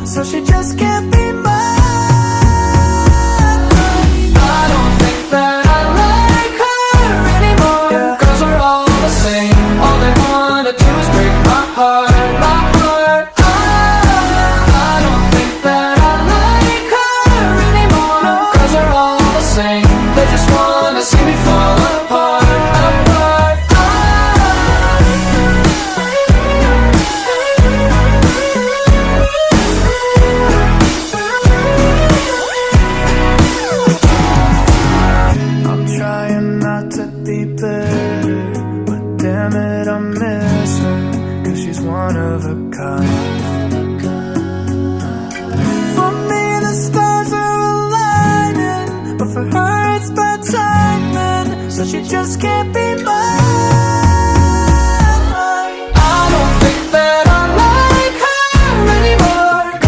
so she just can't be mine. I don't think that I like her anymore. Girls are all the same, all they wanna do is break my heart, my heart. I don't think that I like her anymore. Girls are all the same, they just wanna see me fall apart, apart. I'm trying not to be bitter, but damn it, I miss her, 'cause she's one of a kind. For me, the stars are aligning, but for her it's bad timing, so she just can't be